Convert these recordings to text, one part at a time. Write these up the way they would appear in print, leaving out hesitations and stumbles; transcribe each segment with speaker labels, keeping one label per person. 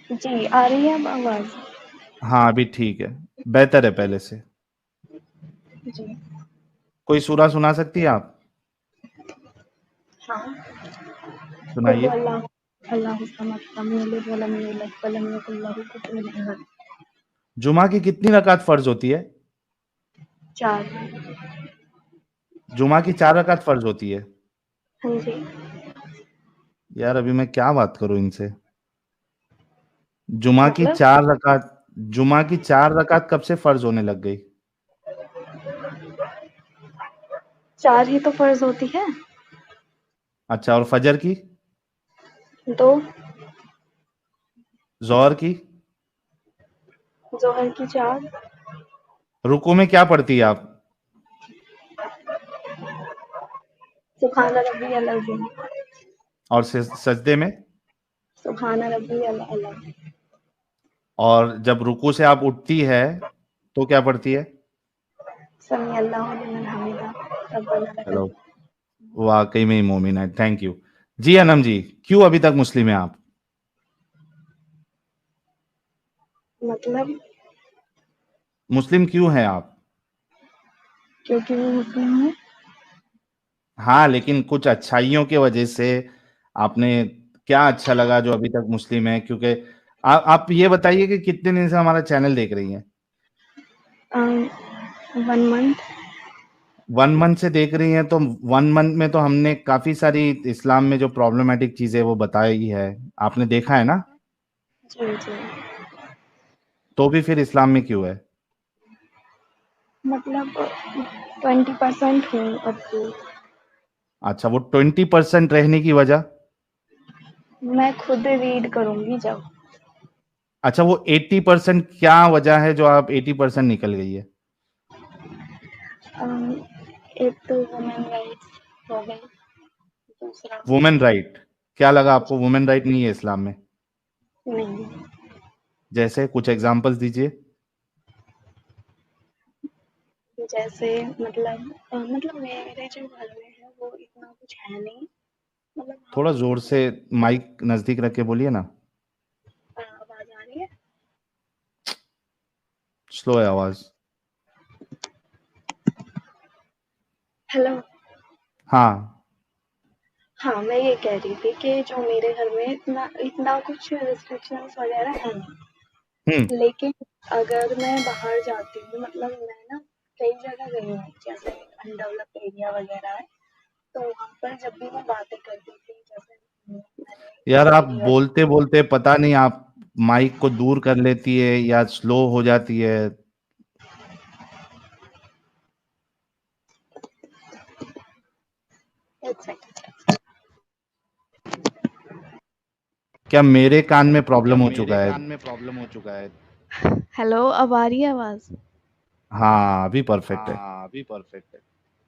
Speaker 1: जी, आ रही है अब आवाज़?
Speaker 2: हाँ, अभी ठीक है, बेहतर है पहले से।
Speaker 1: जी।
Speaker 2: कोई सूरा सुना सकती हैं आप?
Speaker 1: हाँ। कुल
Speaker 2: सुनाइए।
Speaker 1: हुवल्लाहु अल्लाहु समद लम यलिद वलम यूलद वलम यकुल लहू कुफुवन अहद।
Speaker 2: जुमा की कितनी रकात फ़र्ज़ होती है?
Speaker 1: 4।
Speaker 2: जुमा की 4 रकात फ़र्ज़ होती है?
Speaker 1: हाँ जी।
Speaker 2: यार अभी मैं क्या बात करूँ इनसे? जुमा की
Speaker 1: मतलब
Speaker 2: 4 रकात जुमा की 4 रकात कब से फ़र्ज़ होने लग गई?
Speaker 1: 4 ही तो फ़र्ज़ होती है।
Speaker 2: अच्छा और फ़जर की?
Speaker 1: 2।
Speaker 2: ज़ोहर की?
Speaker 1: ज़ोहर की 4।
Speaker 2: रुकू में क्या पढ़ती हैं आप?
Speaker 1: सुब्हान रब्बियल अज़ीम।
Speaker 2: और सजदे में?
Speaker 1: सुब्हान रब्बियल अला।
Speaker 2: और जब रुकू से आप उठती है, तो क्या पढ़ती है?
Speaker 1: समी अल्लाहु लिमन हमिदा रब्बना लकल।
Speaker 2: हेलो, वाक़ई में ही मोमिन है, थैंक यू। जी अनम जी, क्यों अभी तक मुस्लिम हैं आप?
Speaker 1: मतलब
Speaker 2: मुस्लिम क्यों हैं आप?
Speaker 1: क्योंकि मैं मुस्लिम हूँ।
Speaker 2: हाँ, लेकिन कुछ अच्छाइयों की वजह से आपने क्या अच्छा लगा जो अभी तक मुस्लिम हैं? क्योंकि आप ये बताइए कि कितने दिन से हमारा चैनल देख रही हैं?
Speaker 1: 1 मंथ।
Speaker 2: 1 मंथ से देख रही हैं, तो 1 मंथ में तो हमने काफ़ी सारी इस्लाम में जो प्रॉब्लमैटिक चीज़ें वो बताई है। आपने देखा है ना?
Speaker 1: जी, जी।
Speaker 2: तो भी फिर इस्लाम में क्यों है?
Speaker 1: मतलब 20% हूँ अब तो।
Speaker 2: अच्छा, वो 20% रहने की वजह?
Speaker 1: मैं खुद रीड करूँगी जब।
Speaker 2: अच्छा, वो 80% क्या वजह है जो आप 80% निकल गई है?
Speaker 1: एक तो वुमेन राइट्स हो गई, दूसरा
Speaker 2: वुमेन राइट, क्या लगा आपको वुमेन राइट नहीं है इस्लाम में?
Speaker 1: नहीं।
Speaker 2: जैसे कुछ एग्ज़ाम्पल्स दीजिए?
Speaker 1: जैसे मतलब मेरे जो घर में है वो इतना कुछ है नहीं। मतलब हाँ,
Speaker 2: थोड़ा ज़ोर से माइक नज़दीक रख के बोलिए ना।
Speaker 1: आवाज़ आ रही है?
Speaker 2: स्लो है आवाज़।
Speaker 1: हेलो।
Speaker 2: हाँ।
Speaker 1: हाँ, मैं ये कह रही थी कि जो मेरे घर में इतना इतना कुछ रिस्ट्रिक्शंस वगैरह है
Speaker 2: हुँ।
Speaker 1: नहीं। लेकिन अगर मैं बाहर जाती हूँ मतलब मैं ना कई जगह गई हूँ, जैसे अनडेवलप्ड एरिया वगैरह है, तो वहाँ पर जब भी मैं बातें करती थी, जैसे मैंने
Speaker 2: यार आप
Speaker 1: डेली
Speaker 2: बोलते-बोलते पता नहीं आप माइक को दूर कर लेती है या स्लो हो जाती है।
Speaker 1: एक सेकंड।
Speaker 2: क्या मेरे कान में
Speaker 1: क्या
Speaker 2: प्रॉब्लम हो
Speaker 1: मेरे
Speaker 2: चुका है?
Speaker 1: कान में प्रॉब्लम हो चुका है? हेलो, अब आ रही है आवाज़?
Speaker 2: हाँ, अभी परफेक्ट है।
Speaker 1: हाँ, अभी परफेक्ट है।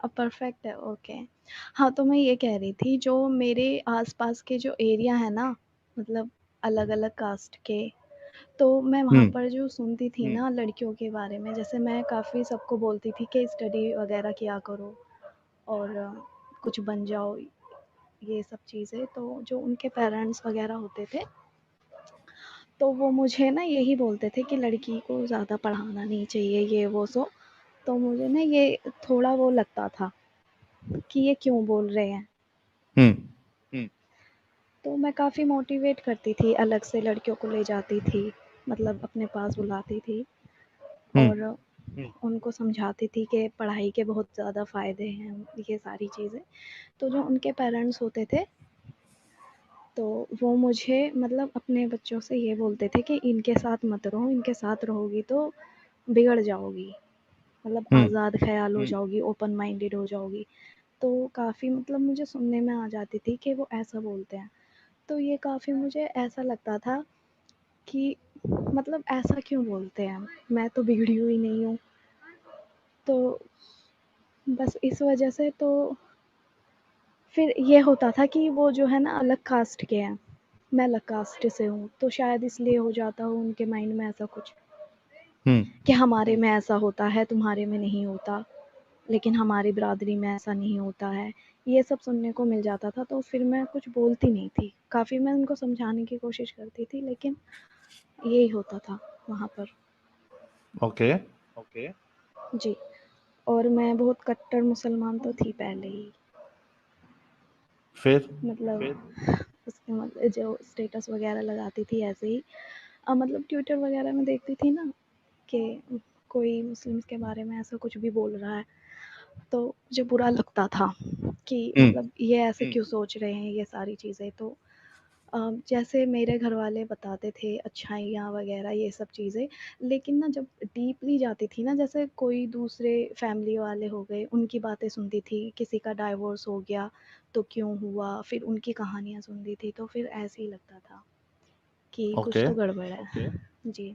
Speaker 1: अब परफेक्ट है, ओके। हाँ, तो मैं ये कह रही थी जो मेरे आस-पास के जो एरिया है ना, मतलब अलग-अलग कास्ट के, तो मैं
Speaker 2: हुँ,
Speaker 1: वहाँ पर जो सुनती थी ना लड़कियों के बारे में, जैसे मैं काफ़ी सबको बोलती थी कि स्टडी वगैरह किया करो और कुछ बन जाओ, ये सब चीज़ें। तो जो उनके पेरेंट्स वगैरह होते थे, तो वो मुझे ना यही बोलते थे कि लड़की को ज़्यादा पढ़ाना नहीं चाहिए, ये वो सो। तो मुझे ना ये थोड़ा वो लगता था कि ये क्यों बोल रहे हैं।
Speaker 2: हुँ,
Speaker 1: हुँ। तो मैं काफ़ी मोटिवेट करती थी, अलग से लड़कियों को ले जाती थी, मतलब अपने पास बुलाती थी
Speaker 2: हुँ,
Speaker 1: और उनको समझाती थी कि पढ़ाई के बहुत ज़्यादा फ़ायदे हैं, ये सारी चीज़ें। तो जो उनके पेरेंट्स होते थे, तो वो मुझे मतलब अपने बच्चों से ये बोलते थे कि इनके साथ मत रहो, इनके साथ रहोगी तो बिगड़ जाओगी, मतलब
Speaker 2: हुँ।
Speaker 1: आज़ाद ख़्याल हो जाओगी, ओपन माइंडेड हो जाओगी। तो काफ़ी मतलब मुझे सुनने में आ जाती थी कि वो ऐसा बोलते हैं। तो ये काफ़ी मुझे ऐसा लगता था कि मतलब ऐसा क्यों बोलते हैं? मैं तो बिगड़ी हुई नहीं हूँ। तो बस इस वज़ह से तो फिर ये होता था कि वो जो है ना अलग कास्ट के हैं, मैं अलग कास्ट से हूँ, तो शायद इसलिए हो जाता हो उनके माइंड में ऐसा कुछ
Speaker 2: हुँ।
Speaker 1: कि हमारे में ऐसा होता है, तुम्हारे में नहीं होता। लेकिन हमारी बिरादरी में ऐसा नहीं होता है। ये सब सुनने को मिल जाता था, तो फिर मैं कुछ बोलती नहीं थी। काफ़ी मैं उनको समझाने की कोशिश करती थी, लेकिन यही होता था वहाँ पर।
Speaker 2: ओके।
Speaker 1: जी, और मैं बहुत कट्टर मुसलमान तो थी पहले ही।
Speaker 2: फिर?
Speaker 1: मतलब उसके मतलब जो स्टेटस वगैरह लगाती थी ऐसे ही मतलब ट्विटर वगैरह में देखती थी ना कि कोई मुस्लिम्स के बारे में ऐसा कुछ भी बोल रहा है, तो मुझे बुरा लगता था कि
Speaker 2: हुँ,
Speaker 1: मतलब ये ऐसे क्यों सोच रहे हैं ये सारी चीज़ें। तो जैसे मेरे घर वाले बताते थे अच्छाइयाँ वगैरह ये सब चीज़ें, लेकिन ना जब डीपली जाती थी ना, जैसे कोई दूसरे फैमिली वाले हो गए, उनकी बातें सुनती थी, किसी का डाइवोर्स हो गया तो क्यों हुआ, फिर उनकी कहानियाँ सुनती थी, तो फिर ऐसे ही लगता था कि कुछ
Speaker 2: ओके।
Speaker 1: तो गड़बड़ है। जी,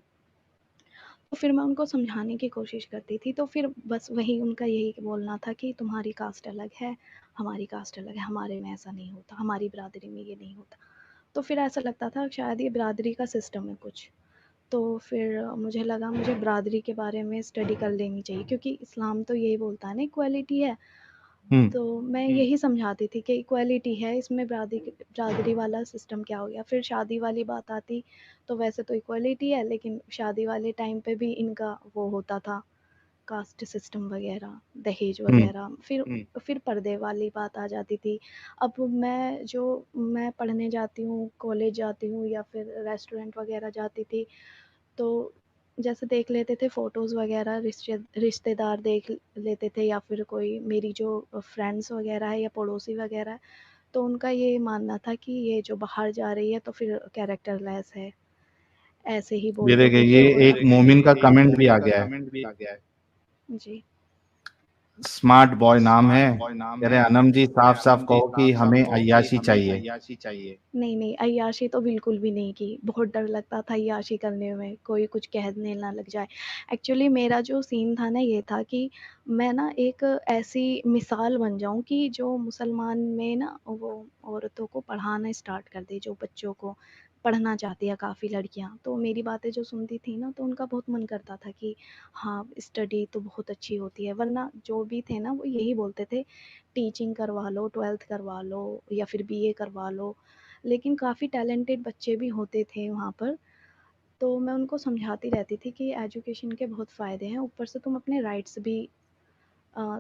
Speaker 1: तो फिर मैं उनको समझाने की कोशिश करती थी, तो फिर बस वही उनका यही बोलना था कि तुम्हारी कास्ट अलग है, हमारी कास्ट अलग है, हमारे में ऐसा नहीं होता, हमारी बिरादरी में ये नहीं होता। तो फिर ऐसा लगता था शायद ये बिरादरी का सिस्टम है कुछ। तो फिर मुझे लगा मुझे बिरादरी के बारे में स्टडी कर लेनी चाहिए, क्योंकि इस्लाम तो यही बोलता है ना इक्वालिटी है।
Speaker 2: हुँ,
Speaker 1: तो मैं यही समझाती थी कि इक्वालिटी है, इसमें बिरादरी वाला सिस्टम क्या हो गया। फिर शादी वाली बात आती, तो वैसे तो इक्वालिटी है, लेकिन शादी वाले टाइम पे भी इनका वो होता था, कास्ट सिस्टम वगैरह, दहेज
Speaker 2: हुँ,
Speaker 1: वगैरह। फिर पर्दे वाली बात आ जाती थी। अब मैं पढ़ने जाती हूँ, कॉलेज जाती हूँ या फिर रेस्टोरेंट वगैरह जाती थी, तो जैसे देख लेते थे फ़ोटोज़ वगैरह, रिश्तेदार देख लेते थे या फिर कोई मेरी जो फ्रेंड्स वगैरह है या पड़ोसी वगैरह है, तो उनका ये मानना था कि ये जो बाहर जा रही है तो फिर कैरेक्टरलेस है, ऐसे ही
Speaker 2: ये
Speaker 1: बोलते
Speaker 2: देखिए
Speaker 1: थे
Speaker 2: ये
Speaker 1: फिर। और
Speaker 2: एक मोमिन का कमेंट भी आ गया है।
Speaker 1: जी।
Speaker 2: स्मार्ट बॉय नाम है, कह रहे अनम जी साफ-साफ कहो कि हमें अय्याशी चाहिए।
Speaker 1: नहीं, नहीं, अय्याशी तो बिल्कुल भी नहीं की। बहुत डर लगता था अय्याशी करने में, कोई कुछ कहने ना लग जाए। एक्चुअली मेरा जो सीन था ना ये था कि मैं ना एक ऐसी मिसाल बन जाऊँ कि जो मुसलमान में ना वो औरतों को पढ़ाना स्टार्ट कर दे, जो बच्चों को पढ़ना चाहती है काफ़ी लड़कियाँ। तो मेरी बातें जो सुनती थी ना, तो उनका बहुत मन करता था कि हाँ, स्टडी तो बहुत अच्छी होती है। वरना जो भी थे ना वो यही बोलते थे, टीचिंग करवा लो, 12th करवा लो या फिर बीए करवा लो। लेकिन काफ़ी टैलेंटेड बच्चे भी होते थे वहाँ पर, तो मैं उनको समझाती रहती थी कि एजुकेशन के बहुत फ़ायदे हैं, ऊपर से तुम अपने राइट्स भी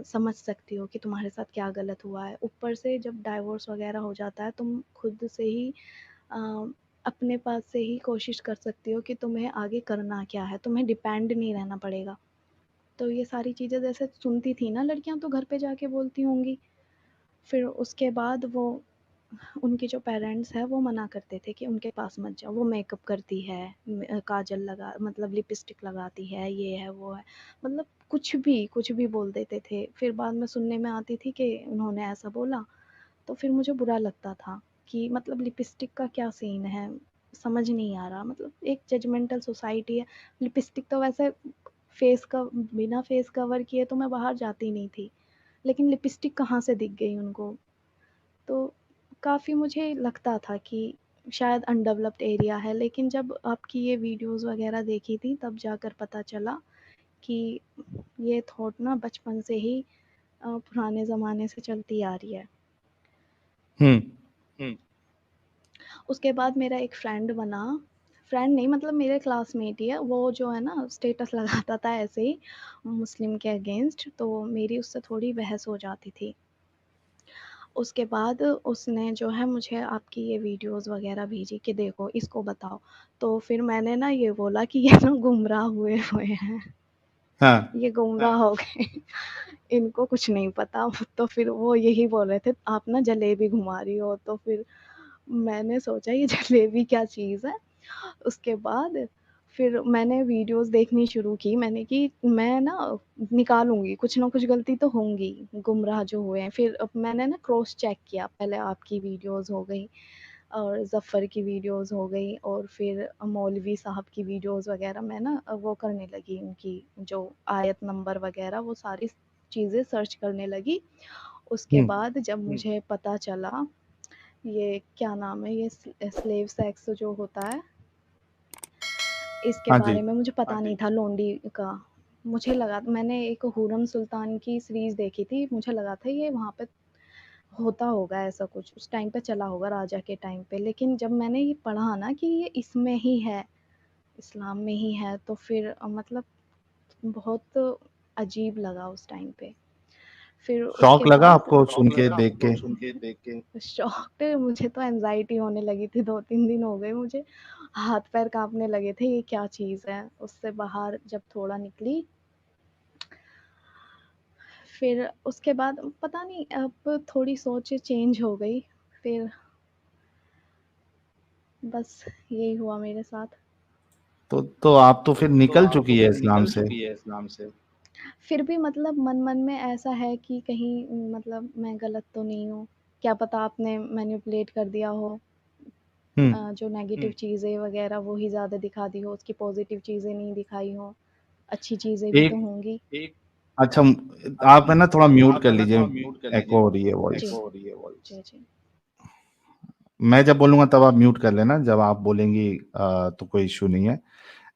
Speaker 1: समझ सकती हो कि तुम्हारे साथ क्या गलत हुआ है। ऊपर से जब डाइवोर्स वगैरह हो जाता है, तुम खुद से ही अ, अपने पास से ही कोशिश कर सकती हो कि तुम्हें आगे करना क्या है, तुम्हें डिपेंड नहीं रहना पड़ेगा। तो ये सारी चीज़ें जैसे सुनती थी ना लड़कियाँ, तो घर पे जाके बोलती होंगी। फिर उसके बाद वो उनके जो पेरेंट्स हैं वो मना करते थे कि उनके पास मत जाओ, वो मेकअप करती है, काजल लगा मतलब लिपस्टिक लगाती है, ये है वो है, मतलब कुछ भी बोल देते थे। फिर बाद में सुनने में आती थी कि उन्होंने ऐसा बोला, तो फिर मुझे बुरा लगता था कि मतलब लिपस्टिक का क्या सीन है, समझ नहीं आ रहा। मतलब एक जजमेंटल सोसाइटी है। लिपस्टिक तो वैसे फेस का बिना फेस कवर किए तो मैं बाहर जाती नहीं थी, लेकिन लिपस्टिक कहाँ से दिख गई उनको। तो काफ़ी मुझे लगता था कि शायद अनडेवलप्ड एरिया है, लेकिन जब आपकी ये वीडियोज़ वगैरह देखी थी तब जाकर पता चला कि ये थॉट ना बचपन से ही पुराने ज़माने से चलती आ रही है।
Speaker 2: हुँ,
Speaker 1: उसके बाद मेरा एक फ्रेंड बना, फ्रेंड नहीं मतलब मेरे क्लासमेट ही है, वो जो है ना स्टेटस लगाता था ऐसे ही मुस्लिम के अगेंस्ट, तो मेरी उससे थोड़ी बहस हो जाती थी। उसके बाद उसने जो है मुझे आपकी ये वीडियोज़ वग़ैरह भेजी कि देखो इसको बताओ। तो फिर मैंने ना ये बोला कि ये ना गुमराह हुए हुए हैं,
Speaker 2: हाँ,
Speaker 1: ये गुमराह हो गए, इनको कुछ नहीं पता। तो फिर वो यही बोल रहे थे आप ना जलेबी घुमा रही हो, तो फिर मैंने सोचा ये जलेबी क्या चीज़ है। उसके बाद फिर मैंने वीडियोज़ देखनी शुरू की, मैंने कि मैं ना निकालूँगी, कुछ ना कुछ गलती तो होंगी, गुमराह जो हुए हैं। फिर अब मैंने ना क्रॉस चेक किया, पहले आपकी वीडियोज़ हो गई और ज़फ़र की वीडियोज़ हो गई और फिर मौलवी साहब की वीडियोज़ वग़ैरह मैं ना वो करने लगी, उनकी जो आयत नंबर वग़ैरह वो सारी चीज़ें सर्च करने लगी। उसके
Speaker 2: हुँ,
Speaker 1: बाद जब मुझे पता चला ये क्या नाम है, ये स्लेव सेक्स जो होता है, इसके
Speaker 2: हाँ जी।
Speaker 1: बारे में मुझे पता नहीं था लोंडी का। मुझे लगा मैंने एक हुरम सुल्तान की सीरीज़ देखी थी, मुझे लगा था ये वहाँ पे होता होगा ऐसा कुछ, उस टाइम पे चला होगा राजा के टाइम पे। लेकिन जब मैंने ये पढ़ा ना कि ये इसमें ही है, इस्लाम में ही है, तो फिर मतलब बहुत अजीब लगा उस टाइम पे। फिर उसके
Speaker 2: शौक लगा
Speaker 1: बाद
Speaker 2: आपको सुन
Speaker 1: शौक
Speaker 2: के,
Speaker 1: लगा
Speaker 2: देख
Speaker 1: आपको
Speaker 2: के?
Speaker 1: सुन के, देख के? शॉक्ड, मुझे तो एंग्ज़ायटी होने लगी थी, 2-3 दिन हो गए मुझे, हाथ-पैर काँपने लगे थे, ये क्या चीज़ है? उससे बाहर जब थोड़ा निकली, फिर उसके बाद पता नहीं अब थोड़ी सोचें चेंज हो गई, फिर बस यही हुआ मेरे साथ।
Speaker 2: तो आप तो फिर
Speaker 1: तो
Speaker 2: निकल
Speaker 1: आप तो
Speaker 2: चुकी है
Speaker 1: फिर
Speaker 2: इस्लाम
Speaker 1: निकल
Speaker 2: से।
Speaker 1: चुकी है इस्लाम से। फिर भी मतलब मन-मन में ऐसा है कि कहीं मतलब मैं गलत तो नहीं हूँ, क्या पता आपने मैनिपुलेट कर दिया हो,
Speaker 2: हुँ।
Speaker 1: जो नेगेटिव चीज़ें वग़ैरह वो ही ज़्यादा दिखा दी हो, उसकी पॉज़िटिव चीज़ें नहीं दिखाई हों, अच्छी चीज़ें भी तो
Speaker 2: एक
Speaker 1: होंगी। एक
Speaker 2: अच्छा,
Speaker 1: अच्छा,
Speaker 2: आप है ना थोड़ा म्यूट
Speaker 1: आप
Speaker 2: कर
Speaker 1: है ना
Speaker 2: लीजिए,
Speaker 1: थोड़ा म्यूट कर लीजिए,
Speaker 2: एको हो रही है
Speaker 1: जी।
Speaker 2: वॉइस।
Speaker 1: एको हो रही है वॉइस। जी, जी।
Speaker 2: मैं जब बोलूँगा तब आप म्यूट कर लेना, जब आप बोलेंगी तो कोई इश्यू नहीं है।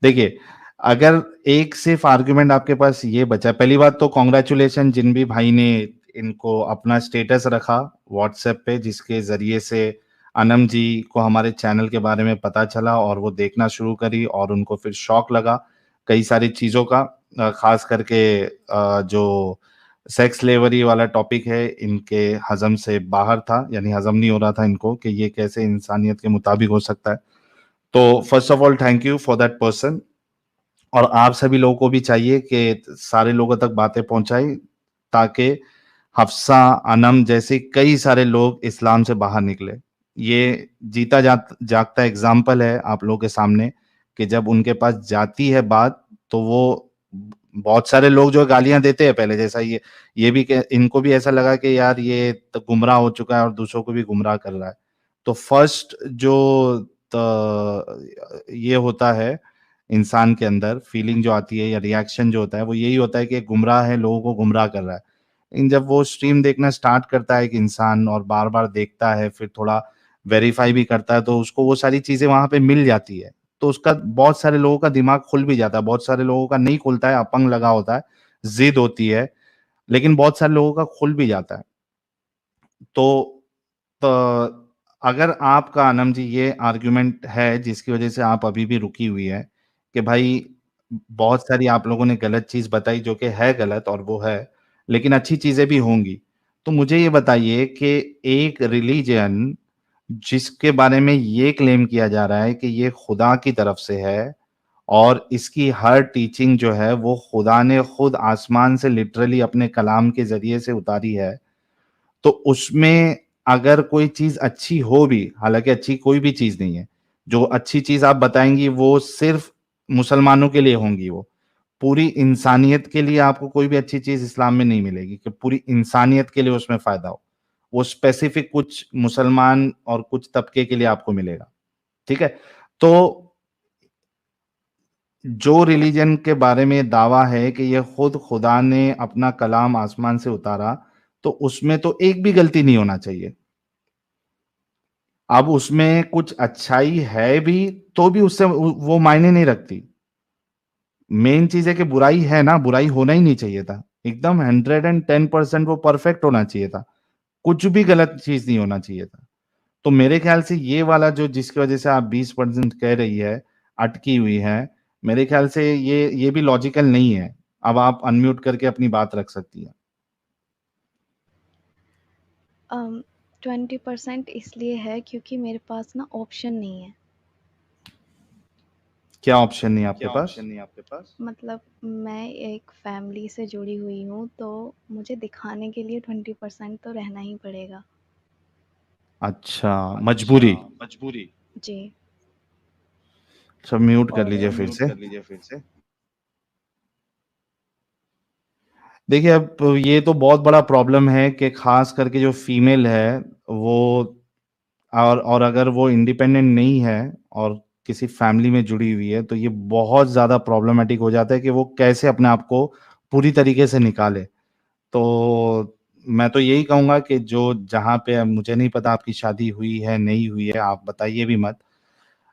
Speaker 2: देखिए, अगर एक सिर्फ़ आर्गुमेंट आपके पास ये बचा है, पहली बात तो कांग्रेचुलेशन जिन भी भाई ने इनको अपना स्टेटस रखा व्हाट्सएप पे, जिसके ज़रिए से अनम जी को हमारे चैनल के बारे में पता चला और वो देखना शुरू करी और उनको फिर शौक लगा कई सारी चीज़ों का, ख़ास करके जो सेक्स स्लेवरी वाला टॉपिक है, इनके हज़म से बाहर था, यानी हज़म नहीं हो रहा था इनको कि ये कैसे इंसानियत के मुताबिक हो सकता है। तो first of all thank you for that person. और आप सभी लोगों को भी चाहिए कि सारे लोगों तक बातें पहुंचाएं, ताकि हफ्सा, अनम जैसे कई सारे लोग इस्लाम से बाहर निकले। ये जीता जागता एग्जाम्पल है आप लोगों के सामने कि जब उनके पास जाती है बात, तो वो बहुत सारे लोग जो गालियां देते हैं पहले जैसा, ये भी इनको भी ऐसा लगा कि यार ये तो गुमराह हो चुका है और दूसरों को भी गुमराह कर रहा है। तो फर्स्ट जो ये होता है इंसान के अंदर फीलिंग जो आती है या रिएक्शन जो होता है, वो यही होता है कि गुमराह है, लोगों को गुमराह कर रहा है। लेकिन जब वो स्ट्रीम देखना स्टार्ट करता है एक इंसान और बार-बार देखता है, फिर थोड़ा वेरीफाई भी करता है, तो उसको वो सारी चीज़ें वहाँ पे मिल जाती है। तो उसका बहुत सारे लोगों का दिमाग खुल भी जाता है, बहुत सारे लोगों का नहीं खुलता है, अपंग लगा होता है, ज़िद होती है, लेकिन बहुत सारे लोगों का खुल भी जाता है। तो अगर आपका आनंद जी ये आर्गुमेंट है जिसकी वजह से आप अभी भी रुकी हुई है कि भाई बहुत सारी आप लोगों ने गलत चीज बताई जो कि है गलत और वो है, लेकिन अच्छी चीजें भी होंगी, तो मुझे ये बताइए कि एक रिलीजन जिसके बारे में ये क्लेम किया जा रहा है कि ये खुदा की तरफ से है और इसकी हर टीचिंग जो है वो खुदा ने खुद आसमान से लिटरली अपने कलाम के जरिए से उतारी है, तो उसमें अगर कोई चीज़ अच्छी हो भी, हालाँकि अच्छी कोई भी चीज़ नहीं है, जो अच्छी चीज़ आप बताएँगी वो सिर्फ़ मुसलमानों के लिए होंगी वो। पूरी इंसानियत के लिए आपको कोई भी अच्छी चीज़ इस्लाम में नहीं मिलेगी कि पूरी इंसानियत के लिए उसमें फ़ायदा हो। वो स्पेसिफ़िक कुछ मुसलमान और कुछ तबके के लिए आपको मिलेगा, ठीक है? तो जो रिलीजन के बारे में दावा है कि ये खुद खुदा ने अपना कलाम आसमान से उतारा, तो उसमें तो एक भी गलती नहीं होना चाहिए। अब उसमें कुछ अच्छाई है भी, तो भी उससे वो मायने नहीं रखती। मेन चीज़ है कि बुराई है ना, बुराई होना ही नहीं चाहिए था। एकदम 110% वो परफेक्ट होना चाहिए था। कुछ भी गलत चीज़ नहीं होना चाहिए था। तो मेरे ख्याल से ये वाला जो जिसकी वज़ह से आप 20% कह रही है, अटकी हुई है, मेरे ख्याल से ये भी लॉजिकल नहीं है। अब आप अनम्यूट करके अपनी बात रख सकती हैं।
Speaker 1: 20% इसलिए है क्योंकि मेरे पास ना ऑप्शन नहीं है।
Speaker 2: क्या ऑप्शन नहीं है आपके
Speaker 1: क्या
Speaker 2: पास?
Speaker 1: ऑप्शन नहीं है आपके पास? मतलब मैं एक फैमिली से जुड़ी हुई हूँ, तो मुझे दिखाने के लिए 20% तो रहना ही पड़ेगा।
Speaker 2: अच्छा,
Speaker 1: अच्छा,
Speaker 2: मजबूरी।
Speaker 1: मजबूरी। जी।
Speaker 2: सब म्यूट कर
Speaker 1: और
Speaker 2: लीजिए फिर
Speaker 1: म्यूट
Speaker 2: से।
Speaker 1: कर लीजिए फिर से।
Speaker 2: देखिए, अब ये तो बहुत बड़ा प्रॉब्लम है कि ख़ास करके जो फीमेल है, वो और अगर वो इंडिपेंडेंट नहीं है और किसी फैमिली में जुड़ी हुई है, तो ये बहुत ज़्यादा प्रॉब्लमैटिक हो जाता है कि वो कैसे अपने आप को पूरी तरीके से निकाले। तो मैं तो यही कहूँगा कि जो जहाँ पे मुझे नहीं पता आपकी शादी हुई है, नहीं हुई है, आप बताइए भी मत।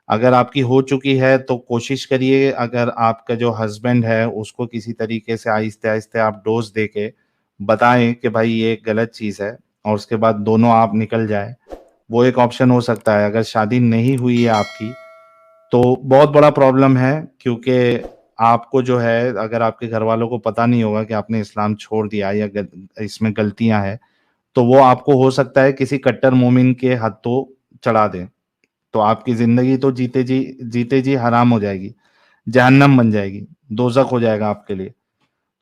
Speaker 2: अगर आपकी हो चुकी है तो कोशिश करिए, अगर आपका जो हस्बैंड है उसको किसी तरीके से आहिस्ते-आहिस्ते आप डोज़ दे के बताएँ कि भाई ये गलत चीज़ है और उसके बाद दोनों आप निकल जाएँ। वो एक ऑप्शन हो सकता है। अगर शादी नहीं हुई है आपकी, तो बहुत बड़ा प्रॉब्लम है, क्योंकि आपको जो है, अगर आपके घर वालों को पता नहीं होगा कि आपने इस्लाम छोड़ दिया या इसमें गलतियां हैं, तो वो आपको हो सकता है किसी कट्टर मोमिन के हाथों चढ़ा दें। तो आपकी जिंदगी तो जीते जी हराम हो जाएगी, जहन्नम बन जाएगी, दोजख हो जाएगा आपके लिए।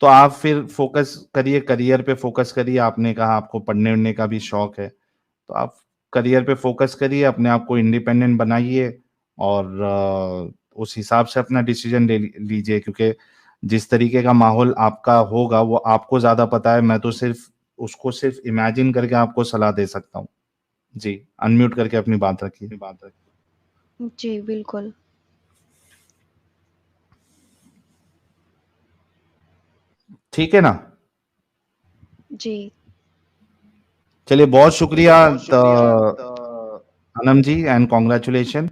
Speaker 2: तो आप फिर फोकस करिए, करियर पे फोकस करिए। आपने कहा आपको पढ़ने उढ़ने का भी शौक है, तो आप करियर पे फोकस करिए, अपने आप को इंडिपेंडेंट बनाइए, और उस हिसाब से अपना डिसीजन ले लीजिए, क्योंकि जिस तरीके का माहौल आपका होगा वो आपको ज़्यादा पता है। मैं तो सिर्फ इमेजिन करके आपको सलाह दे सकता हूँ। जी, अनम्यूट करके अपनी बात रखिए।
Speaker 1: जी, बिल्कुल।
Speaker 2: ठीक है ना?
Speaker 1: जी।
Speaker 2: चलिए, बहुत शुक्रिया अनम जी, एंड कॉन्ग्रेचुलेशन।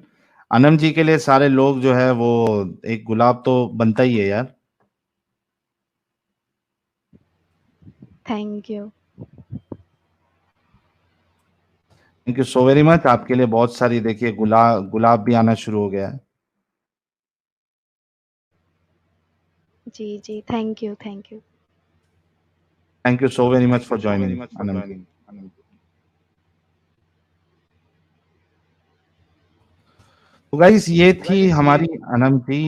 Speaker 2: अनम जी के लिए सारे लोग जो है वो एक गुलाब तो बनता ही है यार।
Speaker 1: Thank you.
Speaker 2: Thank you so very much. आपके लिए बहुत सारी, देखिए, गुलाब भी आना शुरू हो गया है।
Speaker 1: जी, जी। Thank you, thank you.
Speaker 2: Thank you so very much for joining Anam ji. तो गाइस, ये थी हमारी अनम जी।